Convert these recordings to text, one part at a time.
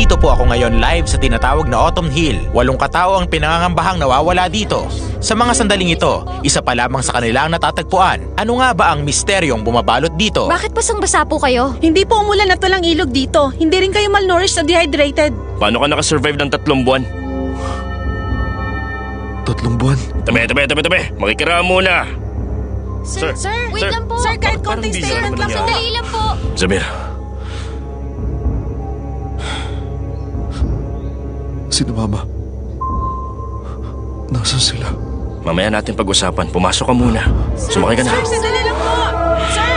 Nandito po ako ngayon live sa tinatawag na Autumn Hill. 8 katao ang pinangangambahang nawawala dito. Sa mga sandaling ito, isa pa lamang sa kanilang natatagpuan. Ano nga ba ang misteryong bumabalot dito? Bakit basang-basa po kayo? Hindi po umulan at walang ilog dito. Hindi rin kayo malnourished o dehydrated. Paano ka nakasurvive ng 3 buwan? 3 buwan? Tabi. Makikiraan muna. Sir, Wait lang po. Sir, kahit Parang konting busy statement naman lang niya. po. Sandali lang po. Zamir, Sino Mama? Nasaan sila? mamaya natin pag-usapan. Pumasok ka muna. Sumakay ka na. Sir, sandali lang po. Sir!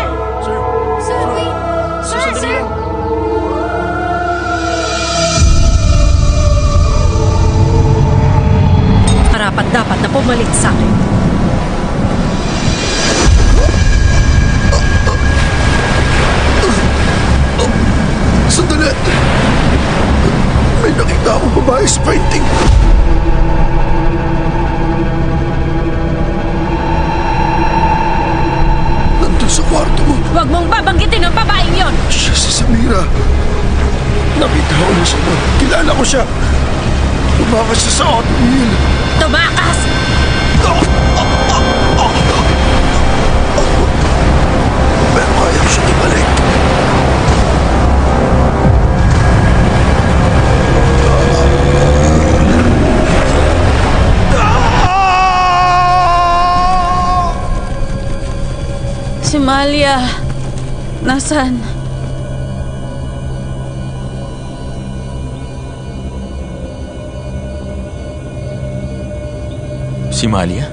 Sir, wait. Sir! Karapat dapat na pumalit sa akin. Sandali! May nakita akong babae sa painting. Nandun sa kwarto mo. Huwag mong babanggitin ang babaeng yon! Siya si Samira. Nakita ko na siya doon. Kilala ko siya. Tumakas siya sa Autumn Hill. Tumakas! Pero kaya ko siya ibalik. Si Malia. Nasaan? Si Malia?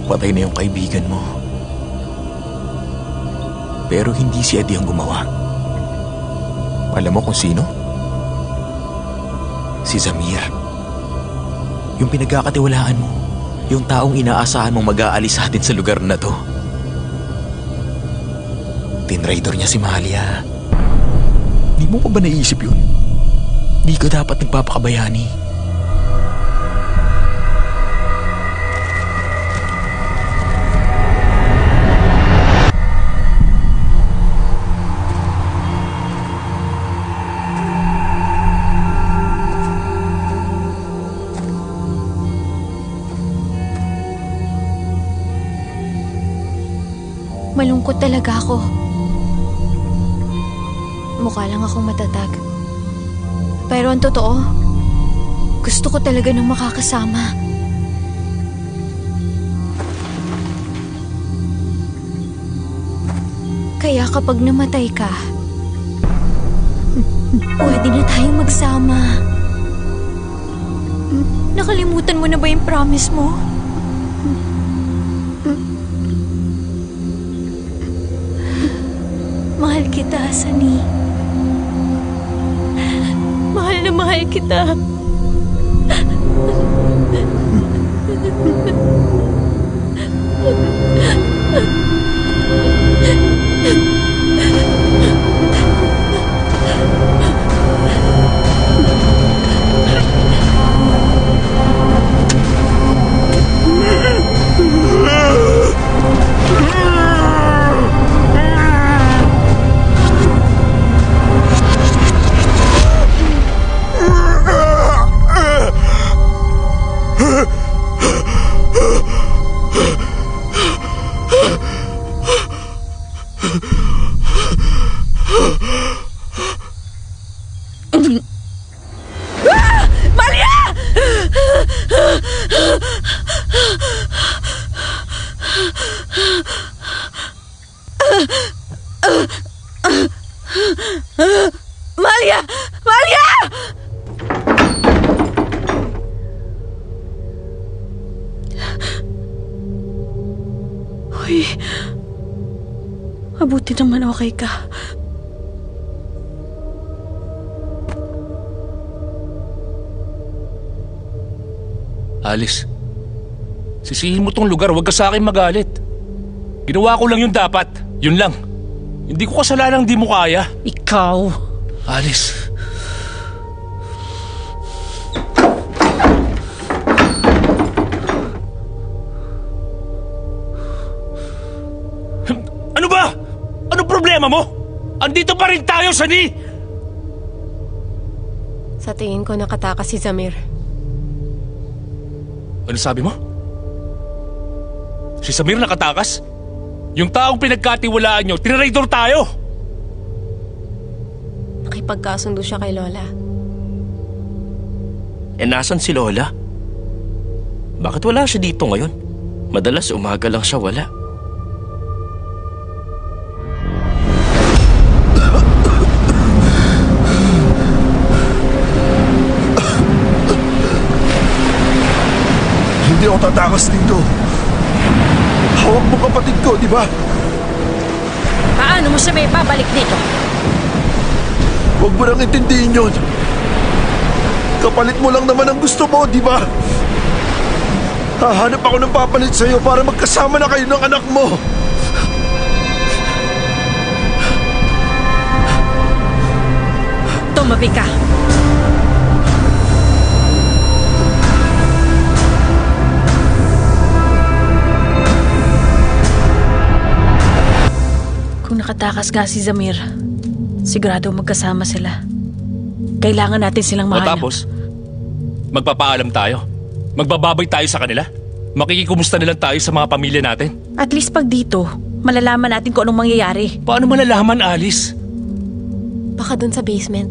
Patay na yung kaibigan mo. Pero hindi si Eddie ang gumawa. Alam mo kung sino? Si Zamir. Yung pinagkakatiwalaan mo. Yung taong inaasahan mong mag-aalis sa atin sa lugar na to. Tinraidor niya si Malia. Di mo pa ba naisip yun? Di ka dapat nagpapakabayani. Malungkot talaga ako. Mukha lang akong matatag. Pero ang totoo, gusto ko talaga ng makakasama. Kaya kapag namatay ka, pwede na tayong magsama. Nakalimutan mo na ba yung promise mo? Mahal kita, Sunny. Mahal na mahal kita. Malia! Malia! Uy, mabuti naman okay ka. Alice, sisihin mo tong lugar, huwag ka sa akin magalit. Ginawa ko lang yung dapat, yun lang. Hindi ko kasalanan di mo kaya. Ikaw? Alice. Ano ba? Anong problema mo? Andito pa rin tayo, Sunny! Sa tingin ko nakatakas si Zamir. Ano sabi mo? Si Samir nakatakas? Yung taong pinagkatiwalaan nyo, tinraidor tayo! Nakipagkasundo siya kay Lola. Nasan si Lola? Bakit wala siya dito ngayon? Madalas umaga lang siya wala. Hindi ako tatakas dito. Hawak mo kapatid ko, di ba? Paano mo siya may babalik dito? Huwag mo nang intindihin yun. Kapalit mo lang naman ang gusto mo, di ba? Hahanap ako ng papalit sa'yo para magkasama na kayo ng anak mo. Tumabi ka. Kung nakatakas nga si Zamir, sigurado magkasama sila. Kailangan natin silang O mahanap. tapos, magpapaalam tayo. Magbababay tayo sa kanila. Makikikumusta na lang tayo sa mga pamilya natin. At least pag dito, malalaman natin kung anong mangyayari. Paano malalaman, Alice? Baka dun sa basement.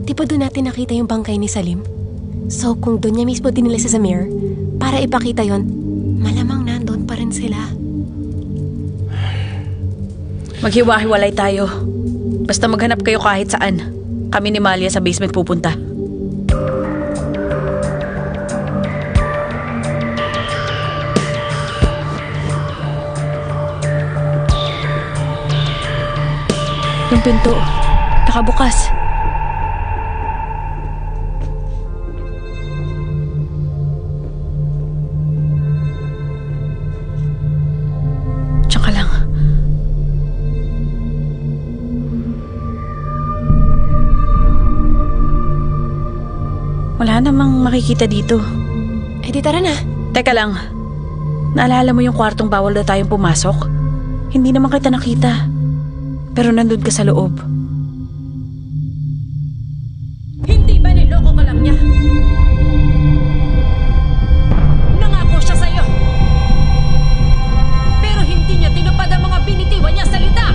Di ba dun natin nakita yung bangkay ni Salim? So kung dun niya mismo dinila si Zamir, para ipakita yon, malamang nandun pa rin sila. Maghiwa-hiwalay tayo. Basta maghanap kayo kahit saan. Kami ni Malia sa basement pupunta. Yung pinto, nakabukas. Tsaka lang. Wala namang makikita dito. Eh di tara na. Teka lang. Naalala mo yung kwartong bawal na tayong pumasok? Hindi naman kita nakita. Pero nandun ka sa loob. Hindi ba niloko ka lang niya? Nangako siya sa'yo. Pero hindi niya tinupad ang mga binitiwan niya salita.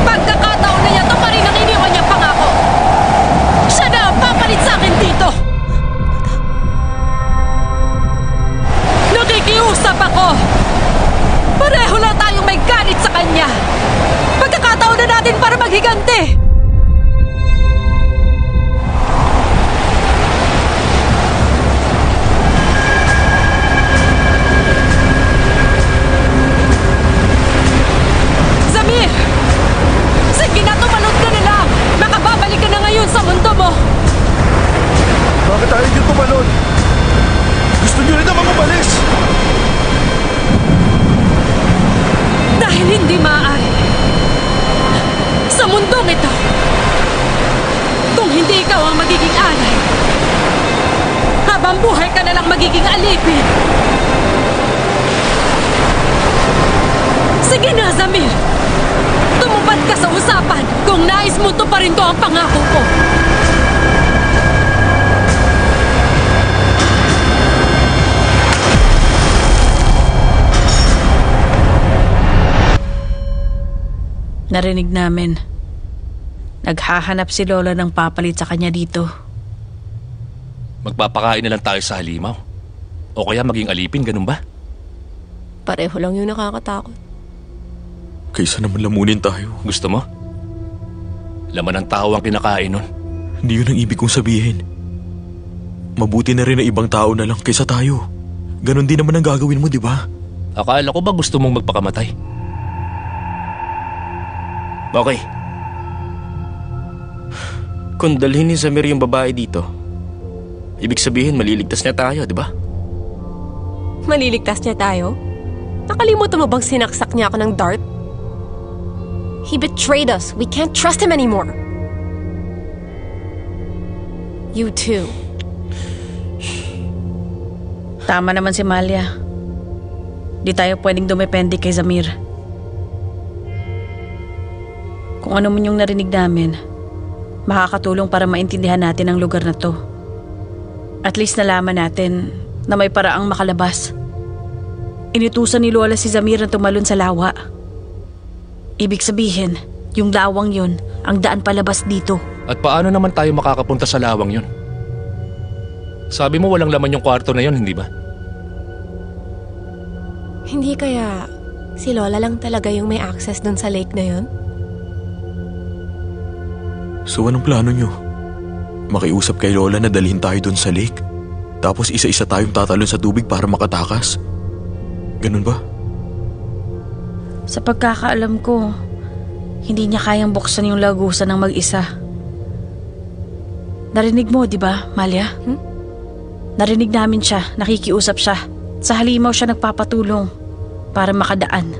Pagkakataon na niya, ito pa rin ang iniwan niya pangako. Siya na ang papalit sa akin dito. Nakikiusap ako. Pareho lang tayong may galit sa kanya. Pagkakataon na natin para maghiganti. Zamir! Sige na, tumalon ka na lang. Makababalik ka na ngayon sa mundo mo. Bakit tayo dito tumalon? Gusto niyo rin naman umalis? Dahil hindi maaari. Sa mundong ito, kung hindi ikaw ang magiging alay, habang buhay ka na lang magiging alipin. Sige na, Zamir. Tumupad ka sa usapan kung nais mo tuparin ko ang pangako ko. Narinig namin. Naghahanap si Lola ng papalit sa kanya dito. Magpapakain na lang tayo sa halimaw. O kaya maging alipin, ganun ba? Pareho lang yung nakakatakot. Kaysa naman lamunin tayo. Gusto mo? Laman ng tao ang kinakain nun. Hindi yun ang ibig kong sabihin. Mabuti na rin na ibang tao na lang kaysa tayo. Ganon din naman ang gagawin mo, di ba? Akala ko ba gusto mong magpakamatay? Okay. Kung dalhin ni Zamir yung babae dito, ibig sabihin maliligtas niya tayo, di ba? Maliligtas niya tayo? Nakalimutan mo bang sinaksak niya ako ng dart? He betrayed us. We can't trust him anymore. You too. Tama naman si Malia. Di tayo pwedeng dumepende kay Zamir. Kung ano man yung narinig namin, makakatulong para maintindihan natin ang lugar na to. At least nalaman natin na may paraang makalabas. Inutusan ni Lola si Zamir na tumalon sa lawa. Ibig sabihin, yung lawang yun ang daan palabas dito. At paano naman tayo makakapunta sa lawang yun? Sabi mo walang laman yung kwarto na yun, hindi ba? Hindi kaya si Lola lang talaga yung may access dun sa lake na yun? So anong plano nyo? Makiusap kay Lola na dalhin tayo dun sa lake? Tapos isa-isa tayong tatalon sa tubig para makatakas? Ganun ba? Sa pagkakaalam ko, hindi niya kayang buksan yung lagusan ng mag-isa. Narinig mo, di ba, Malia? Narinig namin siya, nakikiusap siya. Sa halimaw siya nagpapatulong para makadaan.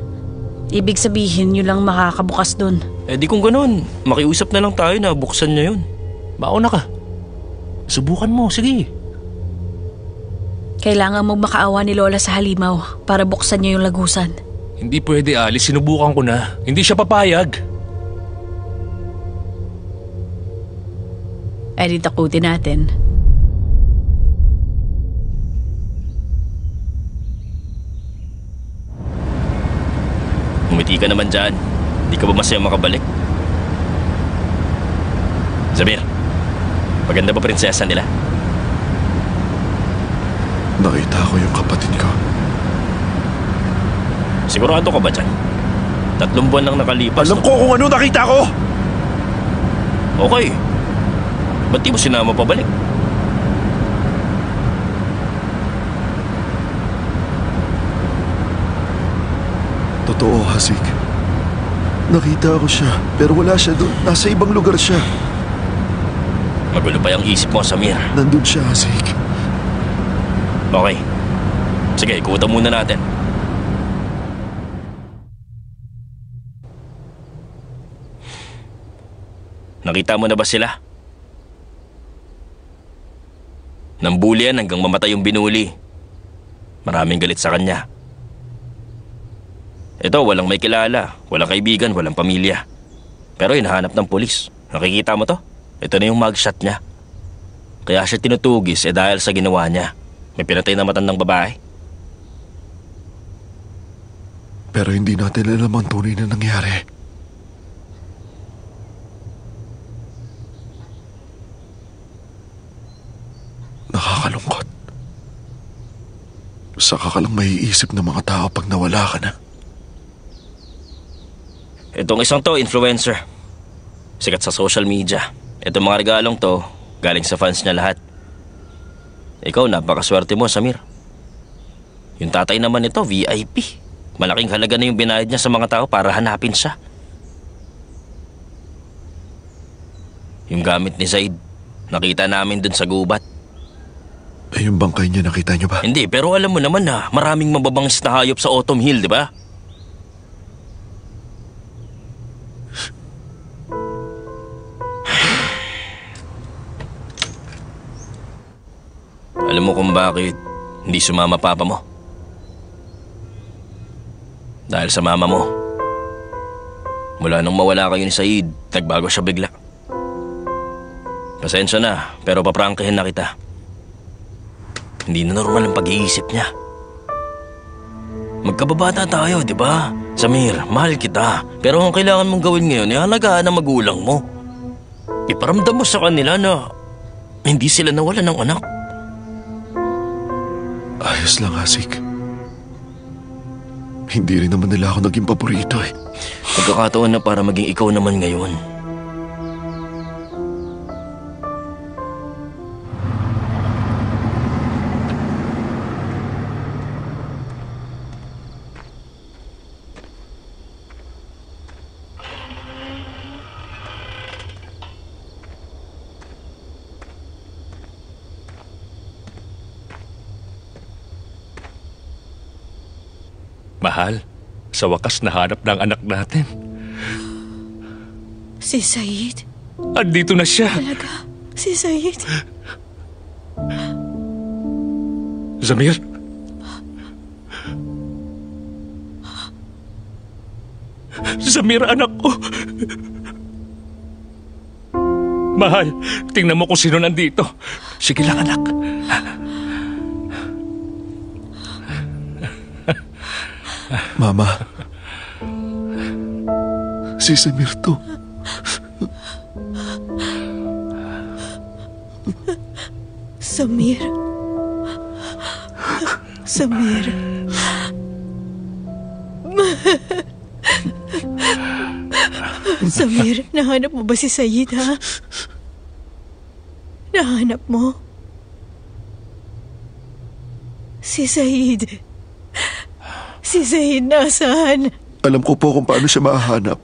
Ibig sabihin, yun lang makakabukas dun. Eh di kung ganun, makiusap na lang tayo na buksan niya yun. Mauna ka. Subukan mo, sige. Kailangan mo makaawa ni Lola sa halimaw para buksan niya yung lagusan. Hindi pwede, Alice. Sinubukan ko na. Hindi siya papayag. Eh di takutin natin. Umiti ka naman dyan. Di ka ba masaya makabalik? Zamir, maganda ba prinsesa nila? Nakita ko yung kapatid ko. Sigurado ka ba dyan? 3 buwan lang nakalipas. Alam ko kung ano nakita ko! Okay. Ba't di mo sinama pabalik? Totoo, Hasik. Nakita ko siya, pero wala siya doon. Nasa ibang lugar siya. Magulo pa yung isip mo, Samir. Nandun siya, Hasik. Okay. Sige, ikutan muna natin. Nakita mo na ba sila? Nambulian hanggang mamatay yung binuli. Maraming galit sa kanya. Ito, walang may kilala, walang kaibigan, walang pamilya. Pero hinahanap ng pulis. Nakikita mo to? Ito na yung mugshot niya. Kaya siya tinutugis dahil sa ginawa niya. May pinatay na matandang babae. Pero hindi natin alam ang tunay na nangyari. Nakakalungkot. Saka ka lang maiisip ng mga tao pag nawala ka na. Itong isang to, influencer. Sikat sa social media. Itong mga regalong to, galing sa fans niya lahat. Ikaw, napakaswerte mo, Samir. Yung tatay naman nito, VIP. Malaking halaga na yung binayad niya sa mga tao para hanapin siya. Yung gamit ni Zaid, nakita namin dun sa gubat. Eh, yung bangkay niya, nakita niyo ba? Hindi, pero alam mo naman na maraming mababangis na hayop sa Autumn Hill, di ba? Alam mo kung bakit hindi sumama papa mo? Dahil sa mama mo. Mula nung mawala kayo ni Said, nagbago siya bigla. Pasensya na, pero paprangkahin na kita. Hindi na normal ang pag-iisip niya. Magkababata tayo, di ba? Samir, mahal kita. Pero ang kailangan mong gawin ngayon ay halagaan ang magulang mo. Iparamdam mo sa kanila na hindi sila nawala ng anak. Ayos lang, Hasik. Hindi rin naman nila ako naging paborito eh. Pagkakataon na para maging ikaw naman ngayon. Mahal, sa wakas nahanap na ang anak natin. Si Said? Andito na siya. Talaga? Si Said? Zamir? Zamir, anak ko. Mahal, tingnan mo kung sino nandito. Sige lang, anak. Mama. Si Samir to. Samir. Samir. Samir, nahanap mo ba si Sayid, ha? Nahanap mo? Si Sayid. Si Sayid nasaan? Alam ko po kung paano siya mahahanap.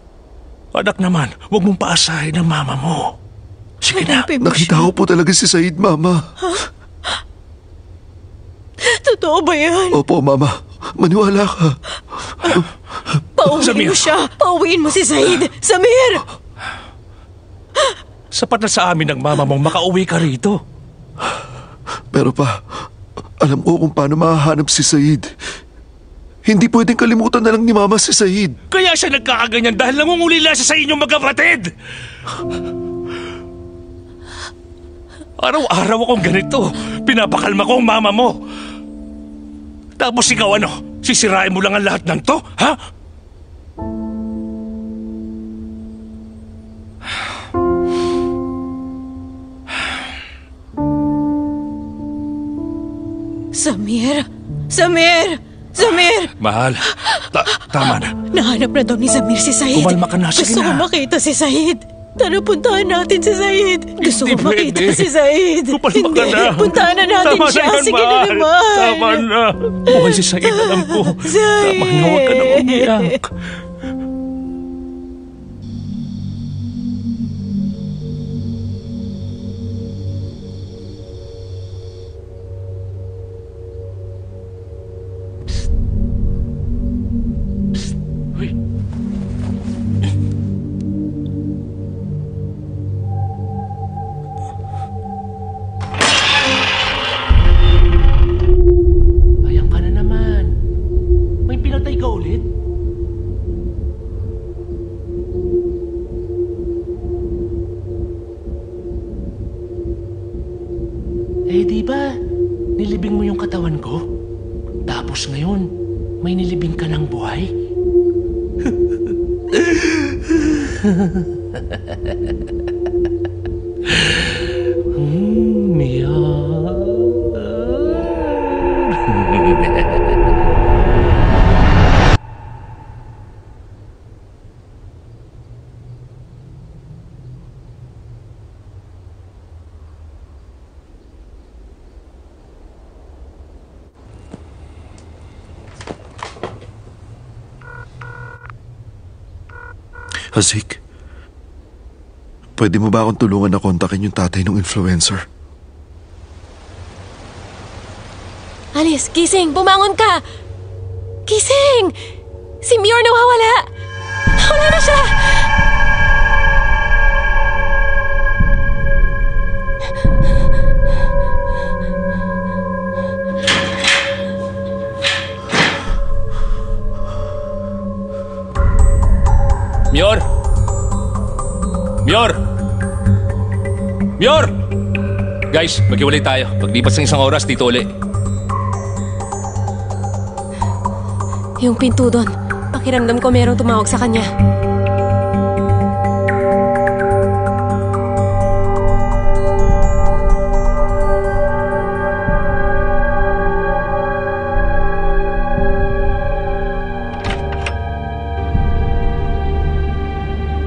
Anak naman, huwag mong paasahin ang mama mo. Sige na. Hanapin mo Nakita siya. ko po talaga si Said, Mama. Totoo ba yan? Opo, Mama. Maniwala ka. Pauwiin Samir. mo siya. Pauwiin mo si Sayid. Samir! Sapat na sa amin ng mama mong makauwi ka rito. Pero pa, alam ko kung paano mahahanap si Said. Hindi pwedeng kalimutan na lang ni Mama si Said. Kaya siya nagkakaganyan dahil nangungulila siya sa inyong magkapatid. Araw-araw akong ganito. Pinapakalma ko ang mama mo. Tapos ikaw ano? Sisirain mo lang ang lahat ng to? Ha? Samir! Samir! Samir! Mahal, tama na. Nahanap na daw ni Samir si Sayid. Kumalma ka na, sige Gusto ko na. makita si Sayid. Tara, puntahan natin si Sayid. Gusto Hindi ko makita pwede. si Sayid. Kumalma ka Hindi, na. puntahan na natin Tama siya. na yan, Sige na mahal. naman. Tama na. Buhay si Said, alam ko. Sayid. Tama na, huwag ka na umiyak. Uy. Ayan ka na naman. May pinatay ka ulit? Eh di ba, nilibing mo yung katawan ko? Tapos ngayon, may nilibing ka ng buhay? Mia. Hazik, pwede mo ba akong tulungan na kontakin yung tatay ng influencer? Alice, gising! Bumangon ka! Gising! Si Mior nawawala! Wala na siya! Mior! Mior! Mior! Guys, maghiwalay tayo. Paglipas ng isang oras, dito uli. Yung pinto doon. Pakiramdam ko merong tumawag sa kanya.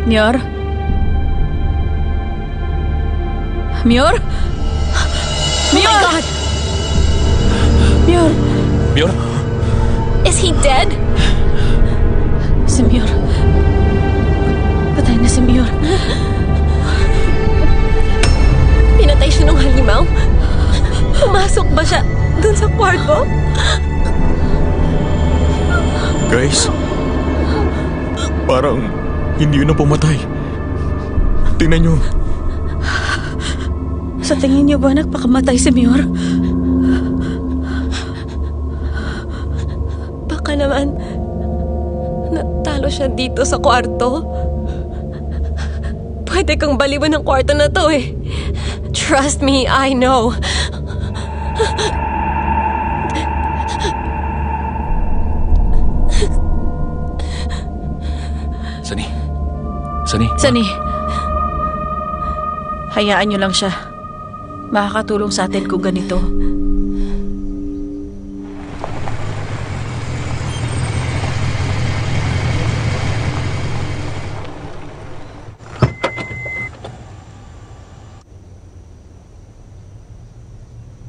Mior? Mior? Oh my God! Mior? Mior? Is he dead? Si Mior. Patay na si Mior. Pinatay siya ng halimaw? Pumasok ba siya dun sa kwarto? Guys, parang hindi yun ang pumatay. Tingnan nyo. Sa tingin niyo ba nagpakamatay si Mior? Baka naman natalo siya dito sa kwarto. Pwede kang baliwan ng kwarto na to eh. Trust me, I know. Sunny. Hayaan niyo lang siya. Makakatulong sa atin kung ganito.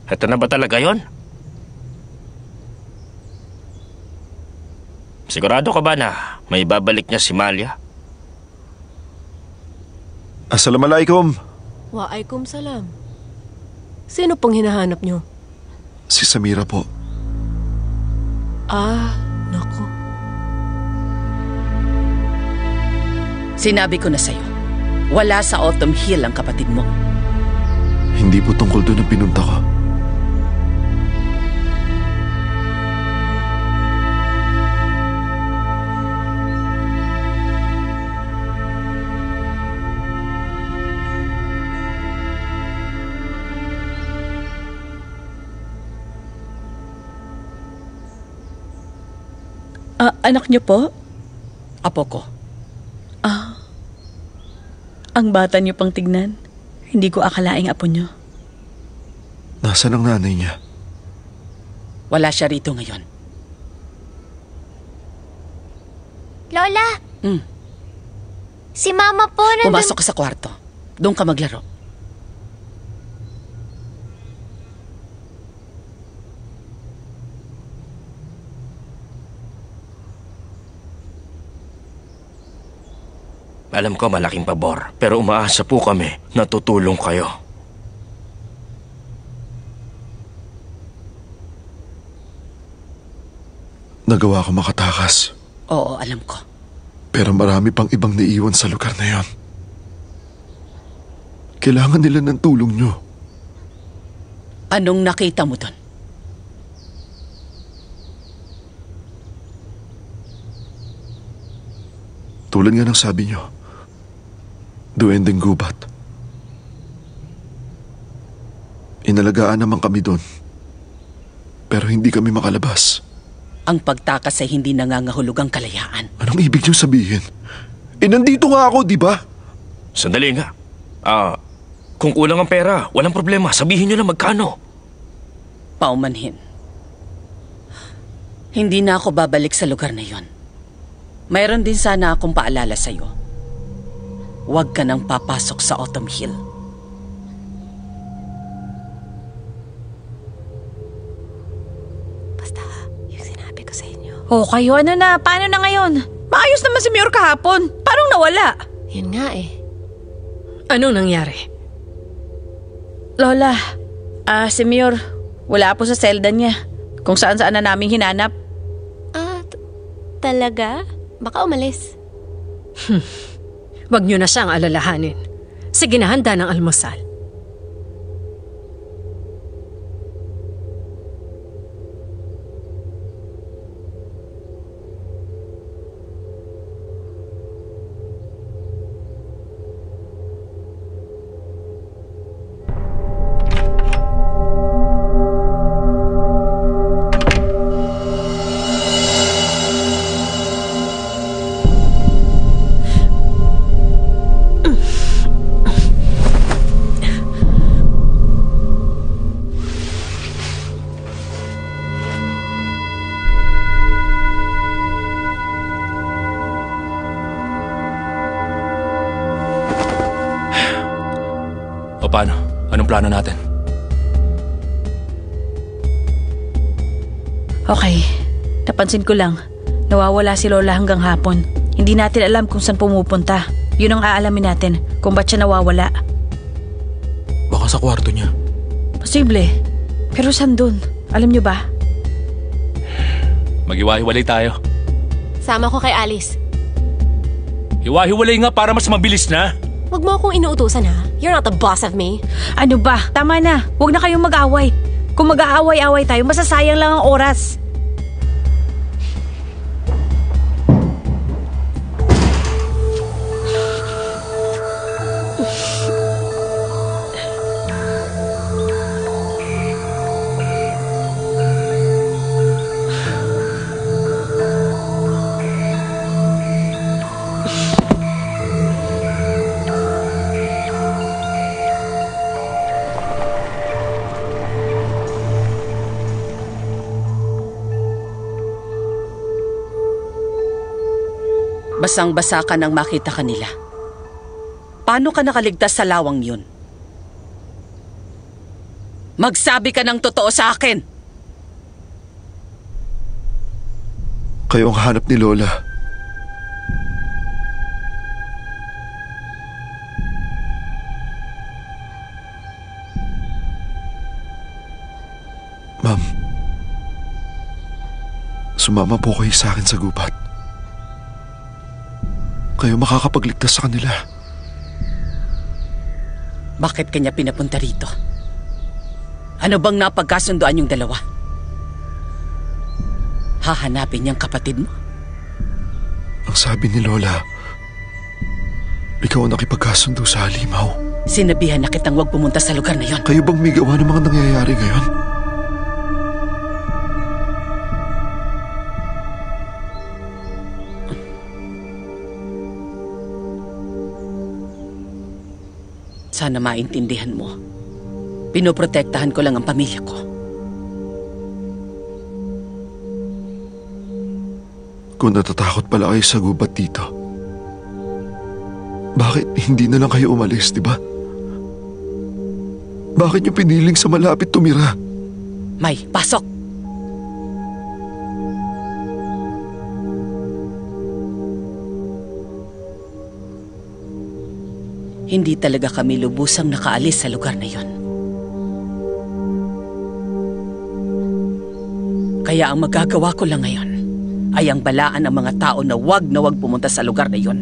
Ito na ba talaga yon? Sigurado ka ba na may babalik niya si Malia? Assalamualaikum. Waalaikum salam. Sino pong hinahanap niyo? Si Samira po. Naku. Sinabi ko na sa'yo, wala sa Autumn Hill ang kapatid mo. Hindi po tungkol doon ang pinunta ko. Anak niyo po? Apo ko. Ang bata niyo pang tignan. Hindi ko akalaing apo niyo. Nasaan ang nanay niya? Wala siya rito ngayon. Lola! Si Mama po nandun... Pumasok ka sa kwarto. Doon ka maglaro. Alam ko malaking pabor, pero umaasa po kami na tutulong kayo. Nagawa ko makatakas. Oo, alam ko. Pero marami pang ibang naiwan sa lugar na yon. Kailangan nila ng tulong nyo. Anong nakita mo doon? Tulad nga ng sabi nyo, duwendeng gubat. Inalagaan naman kami doon. Pero hindi kami makalabas. Ang pagtakas ay hindi nangangahulugang kalayaan. Anong ibig nyo sabihin? Nandito nga ako, di ba? Sandali nga. Kung kulang ang pera, walang problema. Sabihin nyo lang magkano. Paumanhin. Hindi na ako babalik sa lugar na yon. Mayroon din sana akong paalala sa'yo. Huwag ka nang papasok sa Autumn Hill. Basta, yung sinabi ko sa inyo. Oh, kayo ano na? Paano na ngayon? Maayos naman si Mayor kahapon. Parang nawala. Yun nga eh. Anong nangyari? Lola, si Mayor, wala po sa selda niya. Kung saan-saan na namin hinanap. Talaga? Baka umalis. Huwag niyo na siyang alalahanin. Sige na, handa ng almusal. Paano? Anong plano natin? Okay, napansin ko lang. Nawawala si Lola hanggang hapon. Hindi natin alam kung saan pumupunta. Yun ang aalamin natin kung ba't siya nawawala. Baka sa kwarto niya. Posible. Pero saan dun? Alam niyo ba? Mag-iwahiwalay tayo. Sama ko kay Alice. Hiwa-hiwalay nga para mas mabilis na. Huwag mo akong inuutusan ha. You're not the boss of me. Ano ba? Tama na. Huwag na kayong mag-away. Kung mag-aaway-away tayo, masasayang lang ang oras. Basang-basa ka nang makita kanila. Paano ka nakaligtas sa lawang yun? Magsabi ka ng totoo sa akin! Kayo ang hanap ni Lola. Ma'am, sumama po kayo sa akin sa gubat. Kayo makakapagligtas sa kanila. Bakit kanya pinapunta rito? Ano bang napagkasunduan yung dalawa? Hahanapin niyang kapatid mo? Ang sabi ni Lola, ikaw ang nakipagkasundo sa halimaw. Sinabihan na kitang huwag pumunta sa lugar na yon. Kayo bang may gawa ng mga nangyayari ngayon? Sana maintindihan mo. Pinoprotektahan ko lang ang pamilya ko. Kung natatakot pala kayo sa gubat dito, bakit hindi na lang kayo umalis, di ba? Bakit niyo piniling sa malapit tumira? May, pasok! Hindi talaga kami lubusang nakaalis sa lugar na yon. Kaya ang magagawa ko lang ngayon ay ang balaan ang mga tao na wag pumunta sa lugar na yon.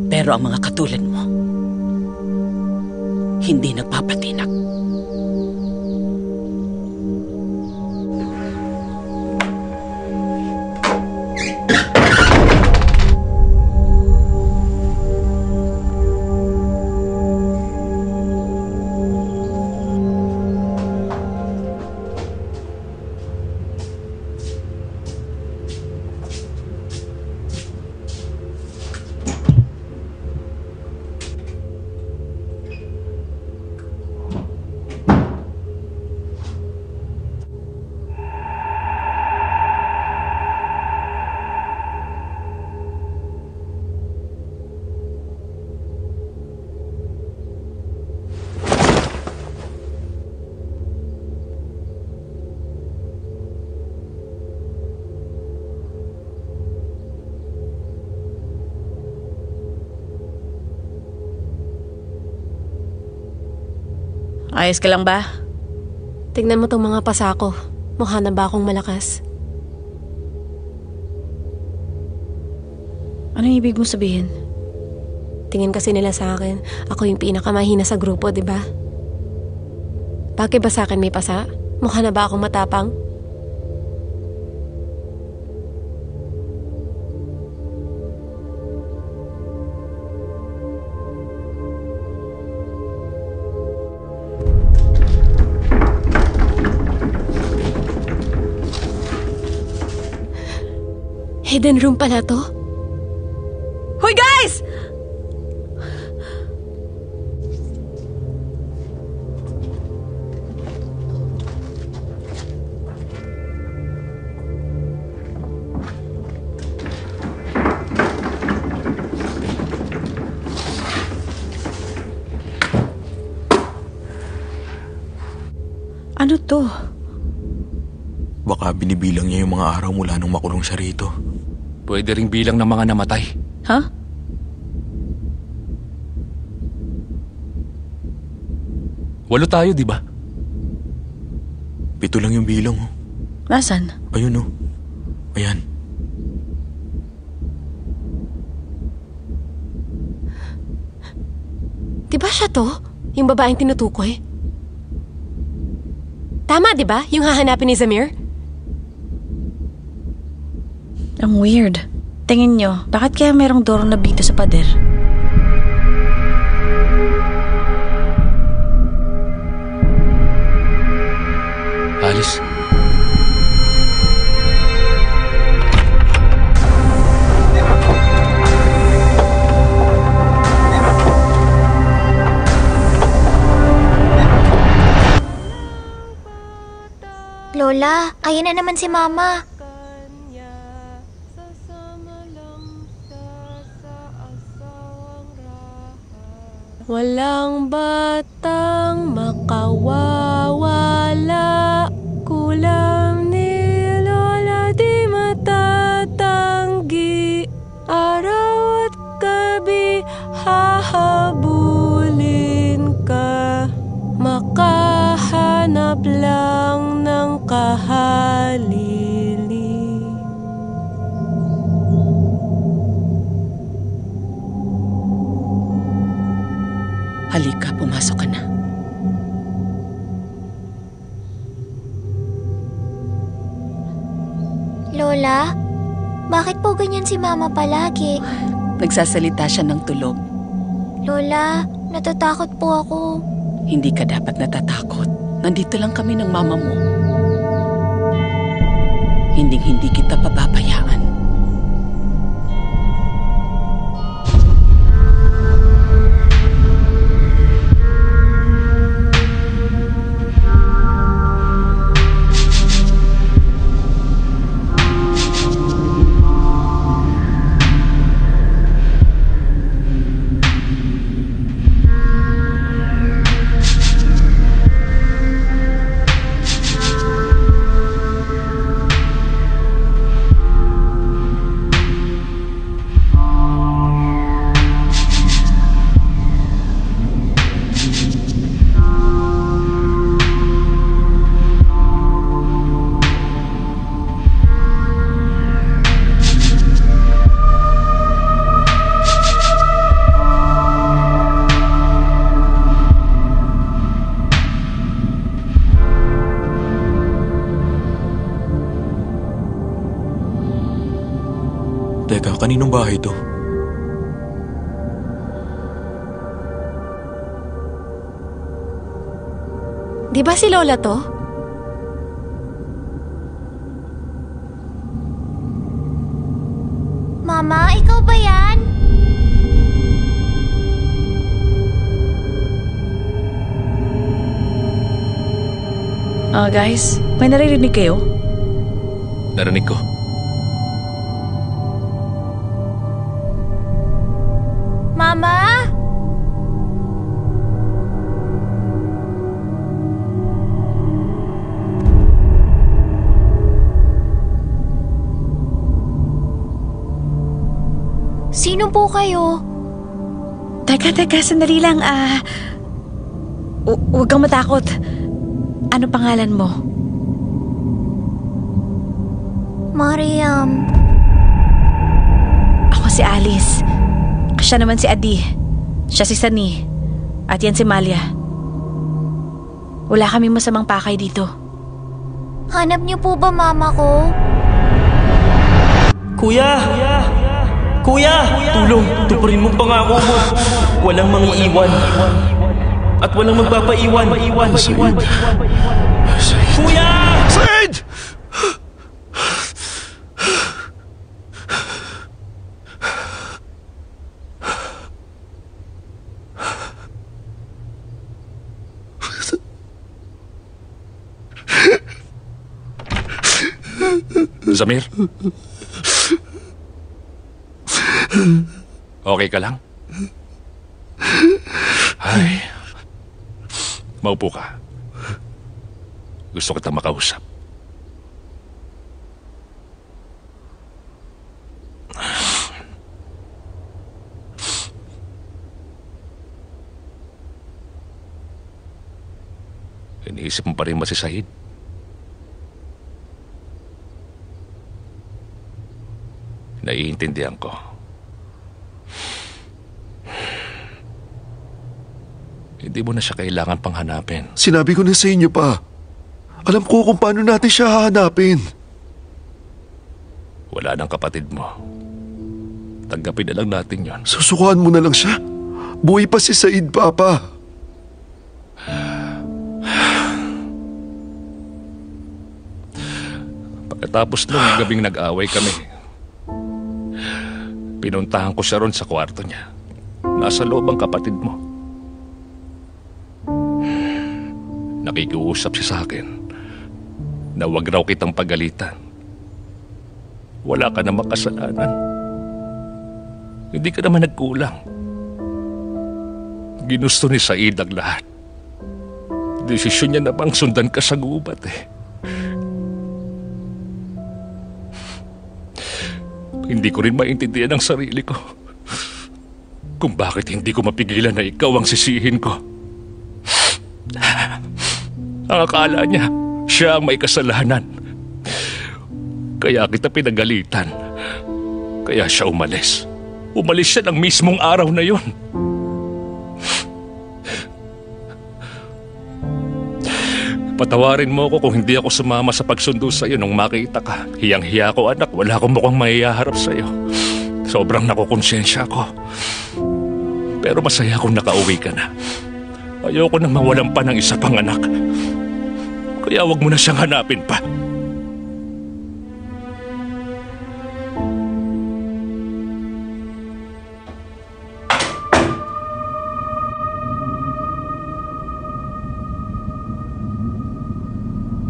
Pero ang mga katulad mo, hindi nagpapatinag. Ayos ka lang ba? Tignan mo tong mga pasako. Mukha na ba akong malakas? Ano ibig mo sabihin? Tingin kasi nila sa akin, ako yung pinakamahina sa grupo, di ba? Bakit ba sa akin may pasa? Mukha na ba akong matapang? Hidden room pala to? Hoy guys! Ano to? Baka binibilang niya yung mga araw mula nung makulong siya rito. Pwede ring bilang ng mga namatay. Ha? Walo tayo, di ba? 7 lang yung bilang, oh. Nasaan? Ayun, oh. Ayan. Di ba siya to? Yung babaeng tinutukoy? Tama, di ba? Yung hahanapin ni Zamir? Ang weird. Tingin nyo, bakit kaya merong dorong nabito sa pader? Lola, ayan na naman si Mama. Walang batang makawawala, kulam ni Lola di matatanggi. Araw at gabi hahabulin ka, makahanap lang ng kahalili. Halika, pumasok ka na. Lola, bakit po ganyan si Mama palagi? Nagsasalita siya ng tulog. Lola, natatakot po ako. Hindi ka dapat natatakot. Nandito lang kami ng mama mo. Hinding-hindi kita pababayaan. Teka, kaninong bahay to? Di ba si Lola to? Mama, ikaw ba yan? Guys, may naririnig kayo? Narinig ko. Mama? Sino po kayo? Teka, sandali lang. Huwag kang matakot. Ano pangalan mo? Mariam. Ako si Alice. Siya naman si Adi. Siya si Sunny. At yan si Malia. Wala kaming masamang pakay dito. Hanap niyo po ba mama ko? Kuya! Kuya! Tulong! Tuparin mong pangako mo! Walang mangiiwan. At walang magpapaiwan. Kuya! Said! Zamir? Okay ka lang? Ay. Maupo ka. Gusto kita makausap. Iniisip mo pa rin ba si Said? Naiintindihan ko. Hindi mo na siya kailangan pang hanapin. Sinabi ko na sa inyo pa. Alam ko kung paano natin siya hahanapin. Wala nang kapatid mo. Tanggapin na lang natin yon. Susukuan mo na lang siya. Buhay pa si Said, Papa. Pagkatapos nung gabing nag-away kami, pinuntahan ko siya ron sa kwarto niya. Nasa loob ang kapatid mo. Nakikiusap siya sa akin na wag raw kitang pagalitan. Wala ka namang kasalanan. Hindi ka naman nagkulang. Ginusto ni Said ang lahat. Desisyon niya na bang sundan ka sa gubat Hindi ko rin maintindihan ang sarili ko kung bakit hindi ko mapigilan na ikaw ang sisihin ko. Ang akala niya, siya ang may kasalanan. Kaya kita pinagalitan. Kaya siya umalis. Umalis siya ng mismong araw na yon. Patawarin mo ko kung hindi ako sumama sa pagsundo sa iyo nung makita ka. Hiyang-hiya ko, anak. Wala akong mukhang maiharap sa iyo. Sobrang nakukonsensya ko. Pero masaya kung nakauwi ka na. Ayoko nang mawalan pa ng isa pang anak. Kaya wag mo na siyang hanapin pa.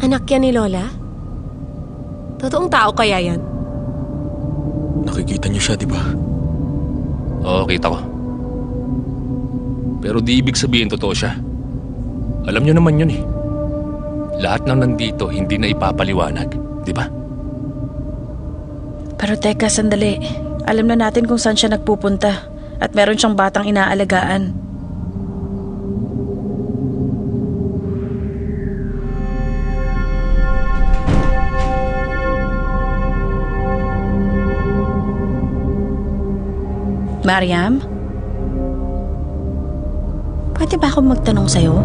Anak yan ni Lola? Totoong tao kaya yan? Nakikita niyo siya, di ba? Oo, kita ko. Pero di ibig sabihin totoo siya. Alam niyo naman yun Lahat ng nandito hindi na ipapaliwanag, di ba? Pero teka, sandali. Alam na natin kung saan siya nagpupunta. At meron siyang batang inaalagaan. Mariam? Pwede ba ako magtanong sa'yo?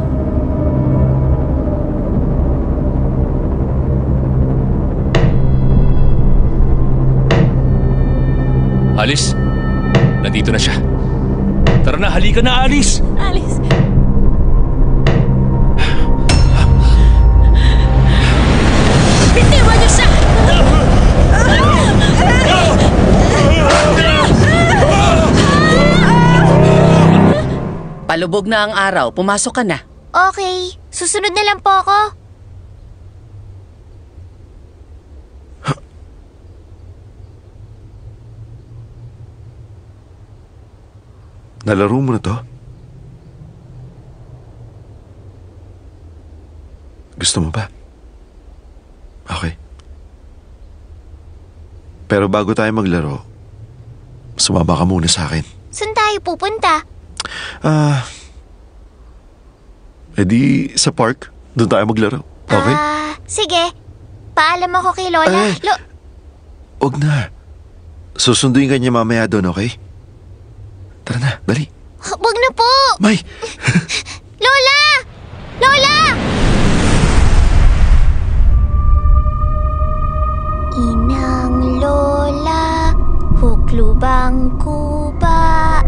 Alice, nandito na siya. Tara na, halika na, Alice! Alice! Bitiwan niyo siya! Palubog na ang araw. Pumasok ka na. Okay, susunod na lang po ako. Nalaro mo na to? Gusto mo ba? Okay. Pero bago tayo maglaro, sumama ka muna sa akin. Saan tayo pupunta? Edi sa park. Doon tayo maglaro. Okay? Sige. Paalam ako kay Lola. Huwag na. Susunduin ka niya mamaya doon, okay? Tara na, dali. Huwag na po! May! Lola! Lola! Inang Lola, huklubang kuba,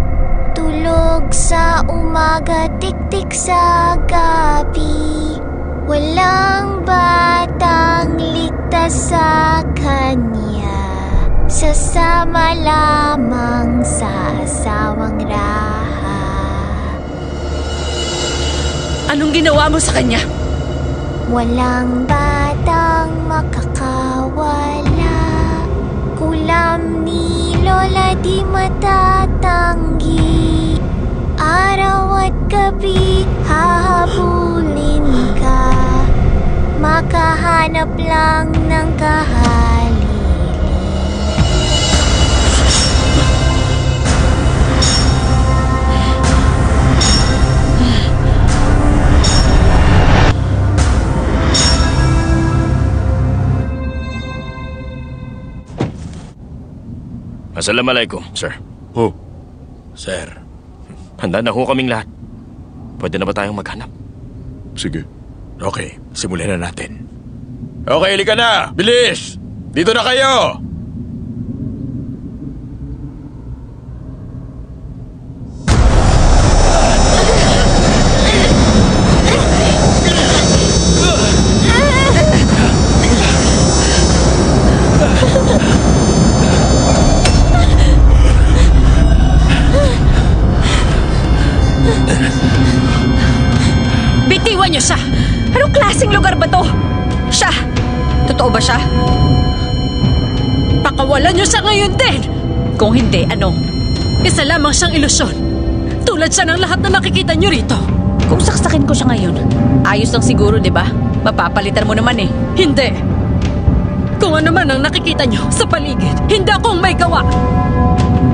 tulog sa umaga, tik-tik sa gabi. Walang batang ligtas sa kanya, sasama lamang sa asawang raha. Anong ginawa mo sa kanya? Walang batang makakawala, kulam ni Lola di matatanggi. Araw at gabi hahabulin ka, makahanap lang ng kahalili. Assalamualaikum, sir. Oh, sir. Handa na ho kaming lahat. Pwede na ba tayong maghanap? Sige. Okay, simulan na natin. Okay, halika na! Bilis! Dito na kayo! Bitiwan niyo siya! Anong klaseng lugar ba to? Siya! Totoo ba siya? Pakawalan niyo siya ngayon din! Kung hindi, ano? Isa lamang siyang ilusyon. Tulad siya ng lahat na nakikita niyo rito. Kung saksakin ko siya ngayon, ayos lang siguro, di ba? Mapapalitan mo naman eh. Hindi. Kung ano man ang nakikita niyo sa paligid, hindi akong may gawa.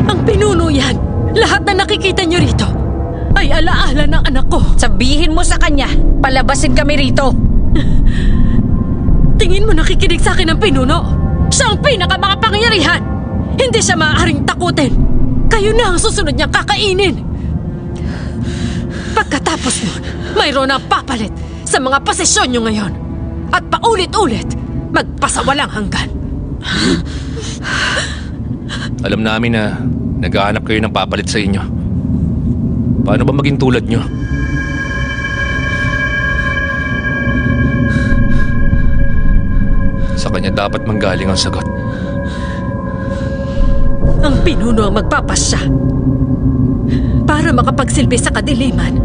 Ang pinuno yan. Lahat na nakikita niyo rito ay alaala ng anak ko. Sabihin mo sa kanya, palabasin kami rito. Tingin mo nakikinig sa akin ang pinuno? Siya ang pinakamakapangyarihan. Hindi siya maaaring takutin. Kayo na ang susunod niyang kakainin. Pagkatapos nun, mayroon ang papalit sa mga posisyon niyo ngayon. At paulit-ulit, magpasawalang hanggan. Alam namin na naghahanap kayo ng papalit sa inyo. Paano ba maging tulad nyo? Sa kanya dapat manggaling ang sagot. Ang pinuno ang magpapasya. Para makapagsilbi sa kadiliman,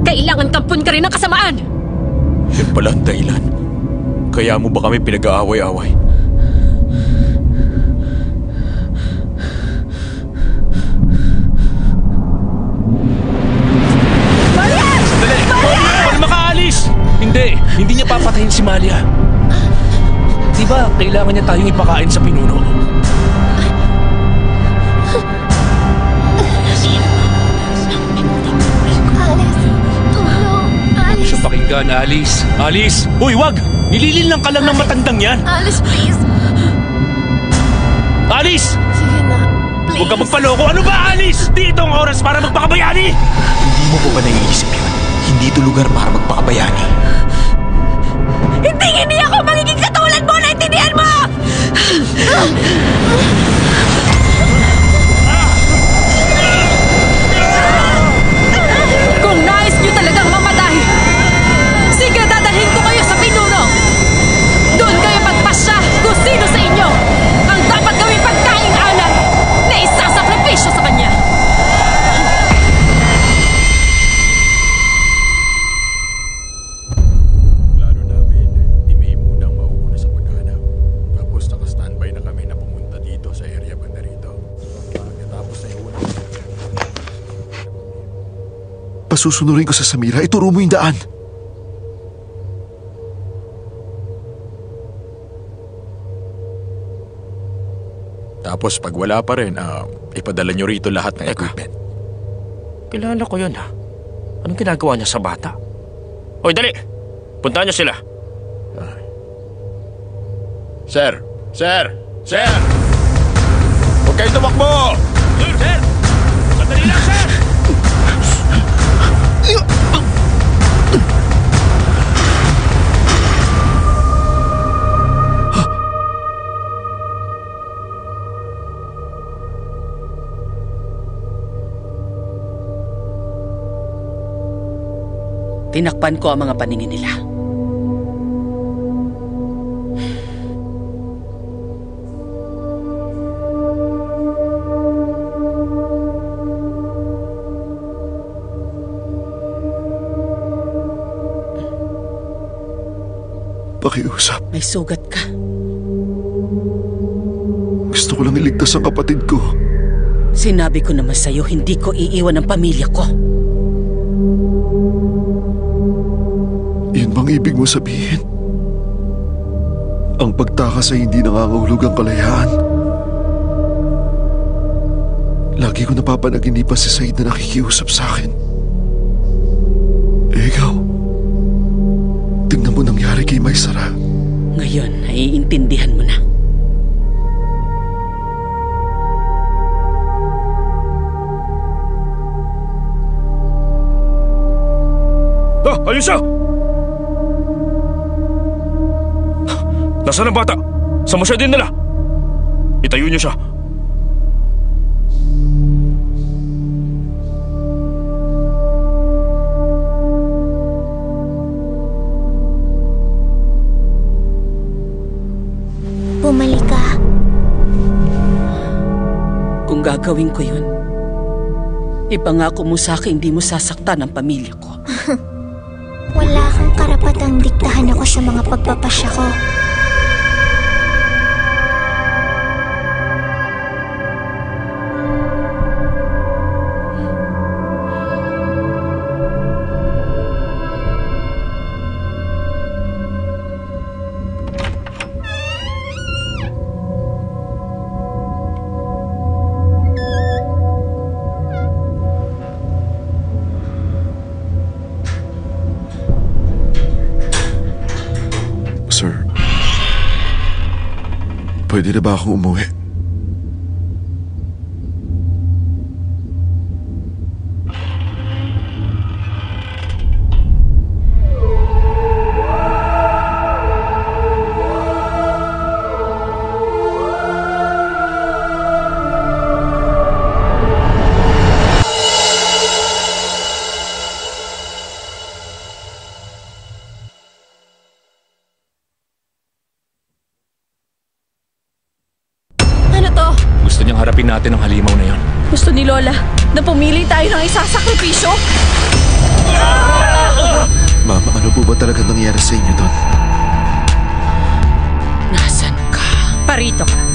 kailangan kampun ka rin ng kasamaan. Yan pala ang dahilan. Kaya mo ba kami pinag-aaway-away? Hindi niya papatayin si Malia. Di ba kailangan niya tayong ipakain sa pinuno? Alice, Siya pakinggan, Alice. Alice! Uy, wag! Nilililang ka lang ng matandang yan. Alice, please. Alice! Sige na, please. Huwag ka magpaloko. Ano ba, Alice? Dito ang oras para magpakabayani. Hindi mo po ba naiisip yun? Hindi ito lugar para magpakabayani. Hindi ako magiging katulad mo! Naintindihan mo! Kung nais niyo talagang mamatay, sige, dadalhin ko kayo sa pinuno. Doon kayo magpasya kung sino sa inyo ang dapat gawing pagkaing alay na isasakripisyo sa kanya. Plano namin, di May munang mauuna sa paghanap. Tapos naka-standby na kami na pumunta dito sa area banda rito. Pagkatapos na yung unang Pasusunurin ko sa Samira. Ituro mo yung daan. Tapos pag wala pa rin, ipadala nyo rito lahat ng equipment. Kilala ko yun, ha? Anong ginagawa niya sa bata? Hoy, dali! Puntahan niyo sila. Sir! Sir! Sir! Huwag kayo tumakbo! Sir! Sir! Sandali lang, sir! Tinakpan ko ang mga paningin nila. Pakiusap. May sugat ka. Gusto ko lang iligtas ang kapatid ko. Sinabi ko naman sa'yo, hindi ko iiwan ang pamilya ko. Yun bang ibig mo sabihin? Ang pagtakas ay hindi nangangahulog ang kalayaan. Lagi ko napapanaginipan si Said na nakikiusap sa akin. Ikaw, tingnan mo nangyari kay Maysara. Ngayon, naiintindihan mo na. Ayun siya! Nasaan ang bata? Sama siya din nila. Itayo niyo siya. Bumalik ka. Kung gagawin ko yun, ipangako mo sa akin hindi mo sasaktan ang pamilya ko. Wala kang karapatang diktahan ako sa mga pagpapasya ko. Pwede na ba akong umuwi? Gusto niyang harapin natin ang halimaw na yon. Gusto ni Lola na pumili tayo ng isasakripisyo. Mama, ano po ba talaga nangyari sa inyo doon? Nasaan ka? Parito ka.